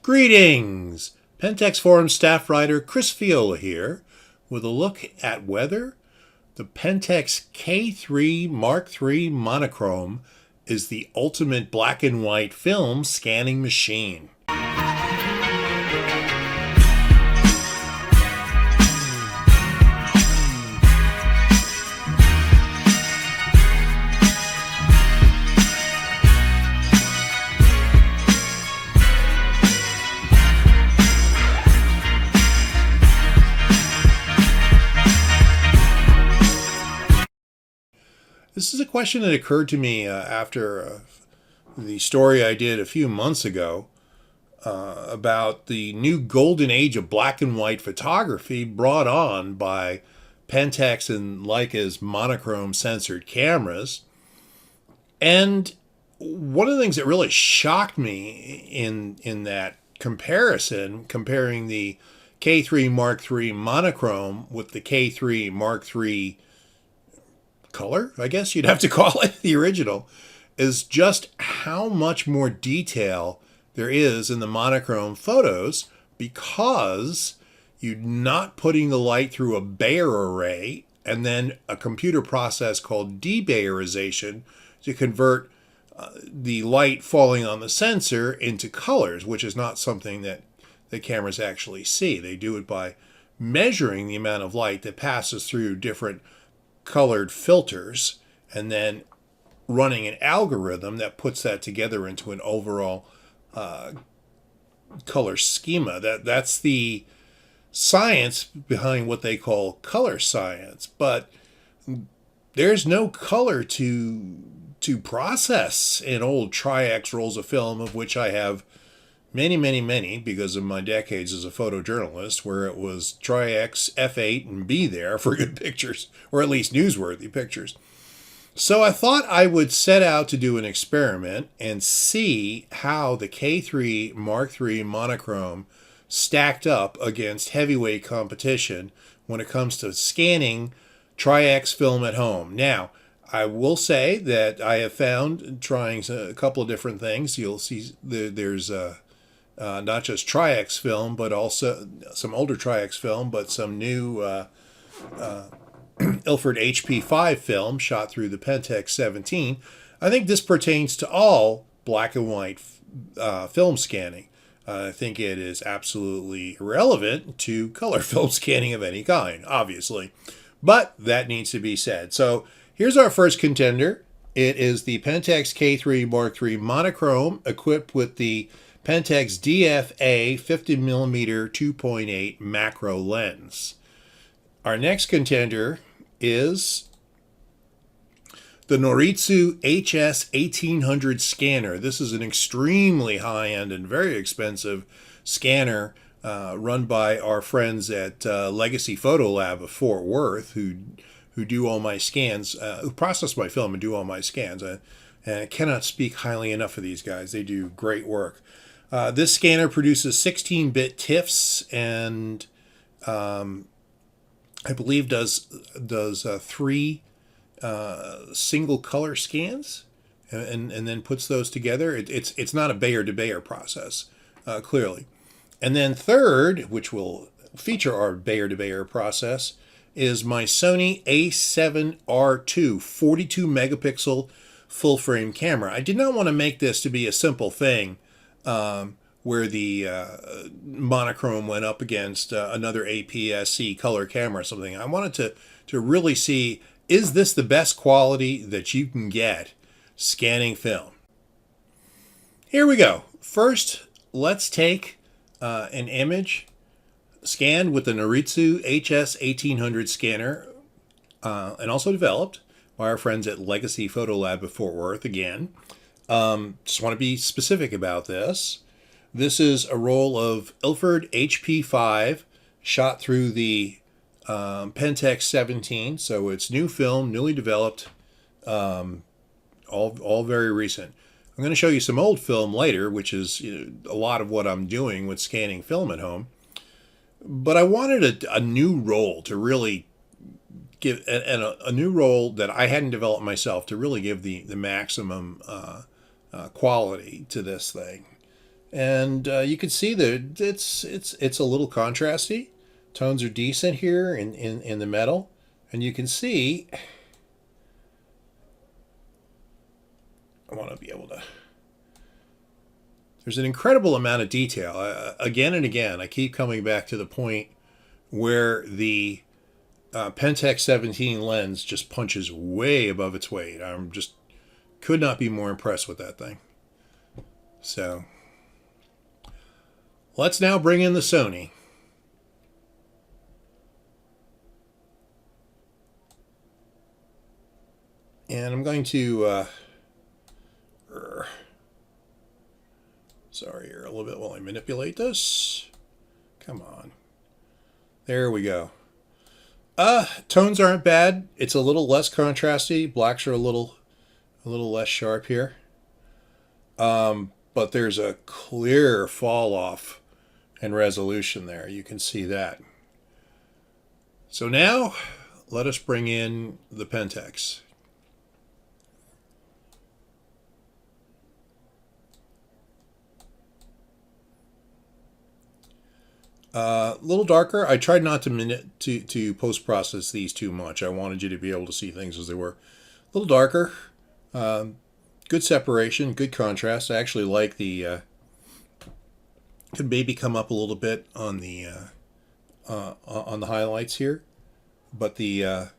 Greetings! Pentax Forum staff writer Chris Fiola here with a look at whether the Pentax K-3 III Monochrome is the ultimate black and white film scanning machine. This is a question that occurred to me after the story I did a few months ago about the new golden age of black and white photography brought on by Pentax and Leica's monochrome censored cameras. And one of the things that really shocked me in that comparison, comparing the K3 III Monochrome with the K3 III color, I guess you'd have to call it, the original, is just how much more detail there is in the monochrome photos because you're not putting the light through a Bayer array and then a computer process called debayerization to convert the light falling on the sensor into colors, which is not something that the cameras actually see. They do it by measuring the amount of light that passes through different colored filters and then running an algorithm that puts that together into an overall color schema. That's the science behind what they call color science, but there's no color to process in old Tri-X rolls of film, of which I have many, because of my decades as a photojournalist, where it was Tri-X, F8, and B there for good pictures, or at least newsworthy pictures. So I thought I would set out to do an experiment and see how the K3 III Monochrome stacked up against heavyweight competition when it comes to scanning Tri-X film at home. Now, I will say that I have found, trying a couple of different things, you'll see there's not just Tri-X film, but also some older Tri-X film, but some new Ilford HP5 film shot through the Pentax 17. I think this pertains to all black and white film scanning. I think it is absolutely irrelevant to color film scanning of any kind, obviously. But that needs to be said. So here's our first contender. It is the Pentax K3 III Monochrome equipped with the Pentax DFA 50mm 2.8 macro lens. Our next contender is the Noritsu HS 1800 scanner. This is an extremely high-end and very expensive scanner run by our friends at Legacy Photo Lab of Fort Worth, who do all my scans, who process my film and do all my scans. And I cannot speak highly enough of these guys. They do great work. This scanner produces 16-bit TIFFs and I believe does 3 single color scans and then puts those together. It's not a Bayer to Bayer process, clearly. And then third, which will feature our Bayer to Bayer process, is my Sony A7R II 42 megapixel full frame camera. I did not want to make this to be a simple thing where the monochrome went up against another APS-C color camera or something. I wanted to really see, is this the best quality that you can get scanning film? Here we go. First, let's take an image scanned with the Noritsu HS 1800 scanner and also developed by our friends at Legacy Photo Lab of Fort Worth again. Just want to be specific about this. This is a roll of Ilford HP5 shot through the Pentax 17, so it's new film, newly developed, all very recent. I'm going to show you some old film later, which is a lot of what I'm doing with scanning film at home. But I wanted a new roll to really give, and a new roll that I hadn't developed myself to really give the maximum quality to this thing. And you can see that it's a little contrasty. Tones are decent here in the metal, and you can see. I want to be able to. There's an incredible amount of detail. Again and again, I keep coming back to the point where the Pentax 17 lens just punches way above its weight. I'm just could not be more impressed with that thing. So let's now bring in the Sony. And I'm going to sorry here a little bit while I manipulate this. Come on. There we go. Tones aren't bad. It's a little less contrasty. Blacks are a little less sharp here. But there's a clear fall off in resolution there. You can see that. So now let us bring in the Pentax. A little darker. I tried not to post process these too much. I wanted you to be able to see things as they were. A little darker. Good separation, good contrast. I actually like the could maybe come up a little bit on the highlights here, but the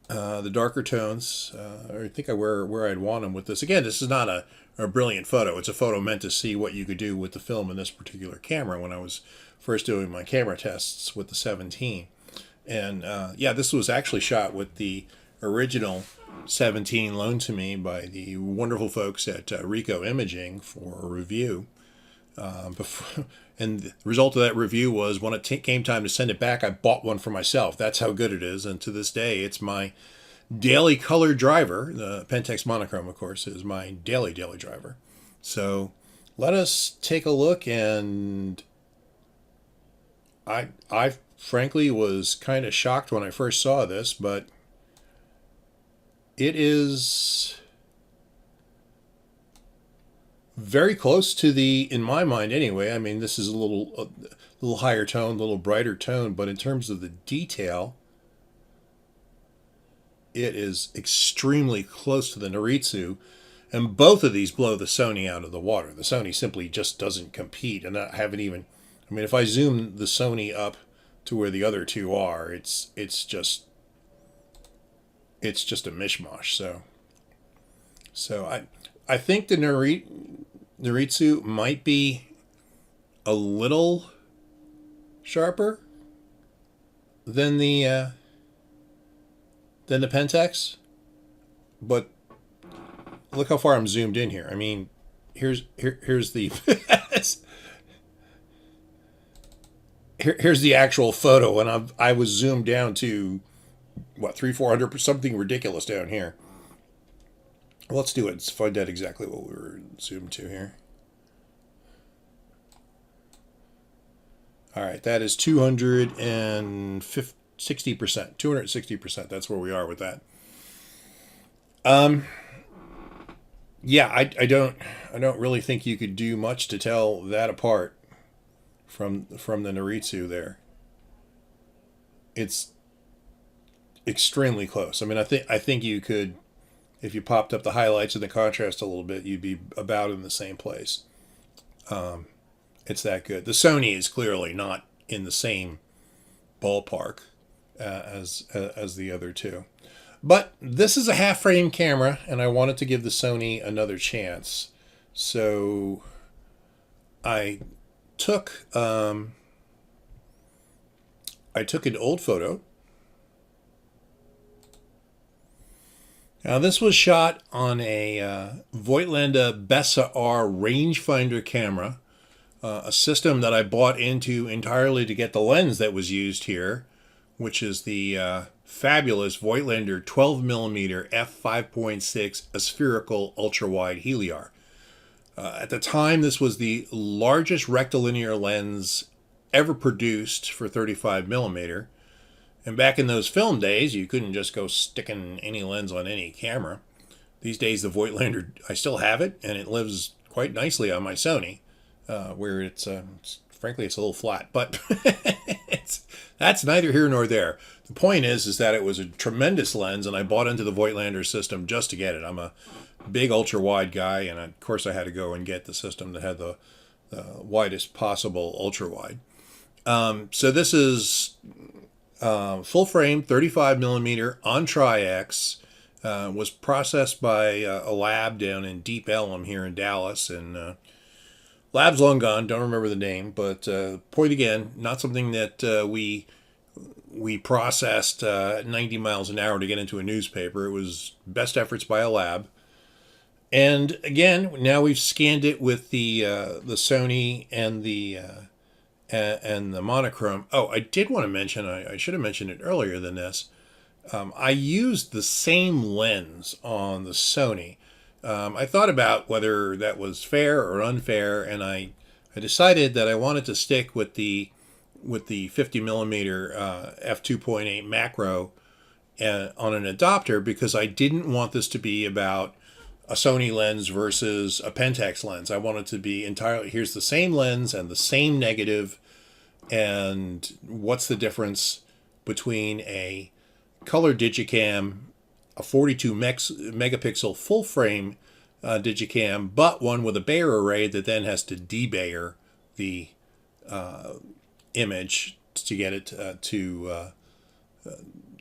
darker tones, I think where I'd want them with this. Again, this is not a brilliant photo. It's a photo meant to see what you could do with the film in this particular camera when I was first doing my camera tests with the 17. And yeah, this was actually shot with the original 17 loaned to me by the wonderful folks at Ricoh Imaging for a review. And the result of that review was when it came time to send it back, I bought one for myself. That's how good it is. And to this day, it's my daily color driver. The Pentax Monochrome, of course, is my daily driver. So let us take a look. And I frankly was kind of shocked when I first saw this, but it is very close to in my mind anyway. I mean, this is a little higher tone, a little brighter tone, but in terms of the detail, it is extremely close to the Noritsu, and both of these blow the Sony out of the water. The Sony simply just doesn't compete, and I haven't even. I mean, if I zoom the Sony up to where the other two are, it's just a mishmash. So I think the Noritsu might be a little sharper than the Pentax, but look how far I'm zoomed in here. I mean, here's the here's the actual photo, and I was zoomed down to what 300-400, something ridiculous down here. Let's do it. Let's find out exactly what we were zoomed to here. All right, that is 260%. 260%. That's where we are with that. Yeah, I don't really think you could do much to tell that apart from the Noritsu there. It's extremely close. I mean, I think you could, if you popped up the highlights and the contrast a little bit, you'd be about in the same place. It's that good. The Sony is clearly not in the same ballpark as the other two. But this is a half frame camera, and I wanted to give the Sony another chance. So I took an old photo. Now this was shot on a Voigtlander Bessa R rangefinder camera, a system that I bought into entirely to get the lens that was used here, which is the fabulous Voigtlander 12mm f5.6 aspherical ultra-wide Heliar. At the time, this was the largest rectilinear lens ever produced for 35mm. And back in those film days, you couldn't just go sticking any lens on any camera. These days, the Voigtlander, I still have it, and it lives quite nicely on my Sony. where frankly it's a little flat, but that's neither here nor there. The point is that it was a tremendous lens, and I bought into the Voigtlander system just to get it. I'm a big ultra wide guy, and of course I had to go and get the system that had the widest possible ultra wide. So this is full frame, 35 millimeter on Tri-X. Was processed by a lab down in Deep Ellum here in Dallas, and lab's long gone. Don't remember the name, but point again, not something that we processed at 90 miles an hour to get into a newspaper. It was best efforts by a lab. And again, now we've scanned it with the Sony and the monochrome. Oh, I did want to mention, I should have mentioned it earlier than this. I used the same lens on the Sony. I thought about whether that was fair or unfair, and I decided that I wanted to stick with the 50 millimeter f2.8 macro on an adopter, because I didn't want this to be about a Sony lens versus a Pentax lens. I wanted to be entirely, here's the same lens and the same negative, and what's the difference between a color digicam, a 42 megapixel full frame digicam, but one with a Bayer array that then has to de-Bayer the image to get it to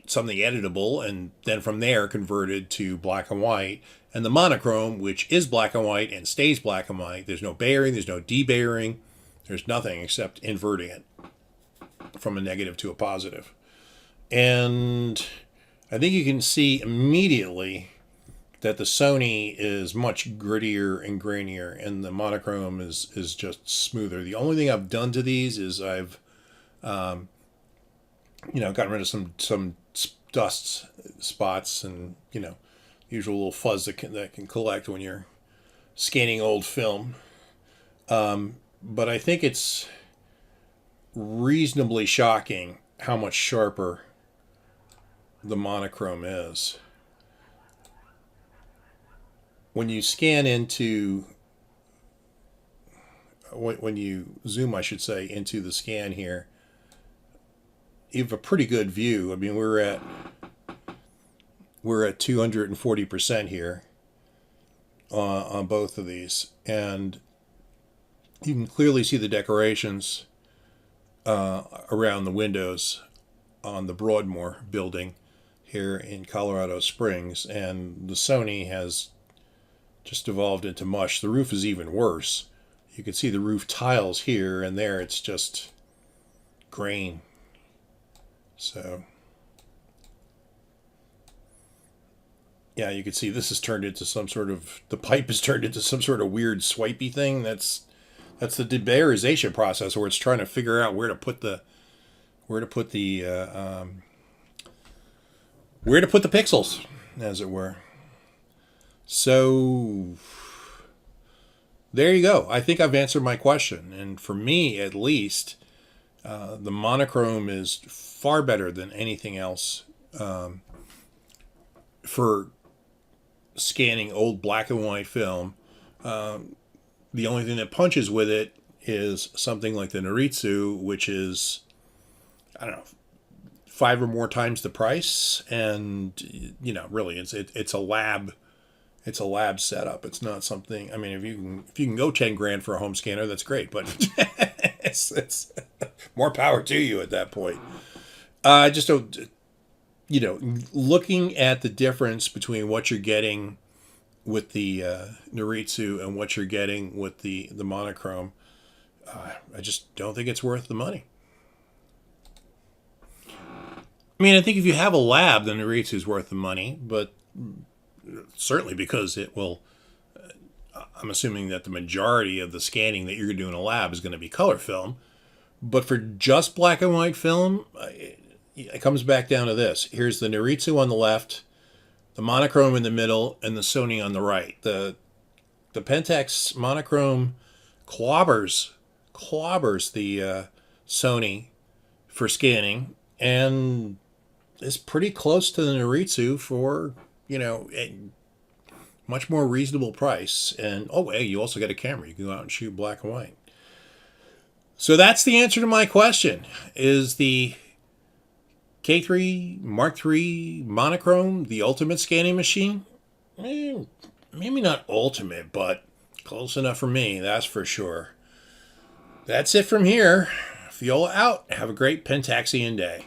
something editable, and then from there converted to black and white. And the monochrome, which is black and white and stays black and white. There's no bayering, there's no de-Bayering, there's nothing except inverting it from a negative to a positive. And I think you can see immediately that the Sony is much grittier and grainier, and the monochrome is just smoother. The only thing I've done to these is I've gotten rid of some dust spots and usual little fuzz that can collect when you're scanning old film. But I think it's reasonably shocking how much sharper the monochrome is. When you scan into, when you zoom, I should say, into the scan here, you have a pretty good view. I mean, we're at 240% here on both of these, and you can clearly see the decorations around the windows on the Broadmoor building here in Colorado Springs, and the Sony has just evolved into mush. The roof is even worse. You can see the roof tiles here and there. It's just grain. So yeah, you can see this has turned into some sort of, the pipe has turned into some sort of weird swipey thing. That's the debayerization process, where it's trying to figure out where to put the pixels, as it were. So there you go. I think I've answered my question, and for me at least, the monochrome is far better than anything else for scanning old black and white film. The only thing that punches with it is something like the Noritsu, which is, I don't know, 5 or more times the price, and really it's a lab. It's a lab setup. It's not something. I mean, if you can go 10 grand for a home scanner, that's great. But it's more power to you at that point. Just don't, looking at the difference between what you're getting with the Noritsu and what you're getting with the monochrome, I just don't think it's worth the money. I mean, I think if you have a lab, the Noritsu is worth the money, but certainly because it will, I'm assuming that the majority of the scanning that you're going to do in a lab is going to be color film. But for just black and white film, it comes back down to this. Here's the Noritsu on the left, the monochrome in the middle, and the Sony on the right. The Pentax monochrome clobbers the Sony for scanning, and is pretty close to the Noritsu for, a much more reasonable price. And you also get a camera. You can go out and shoot black and white. So that's the answer to my question. Is the K3 Mark III Monochrome the ultimate scanning machine? Maybe not ultimate, but close enough for me, that's for sure. That's it from here. Fiola out. Have a great Pentaxian day.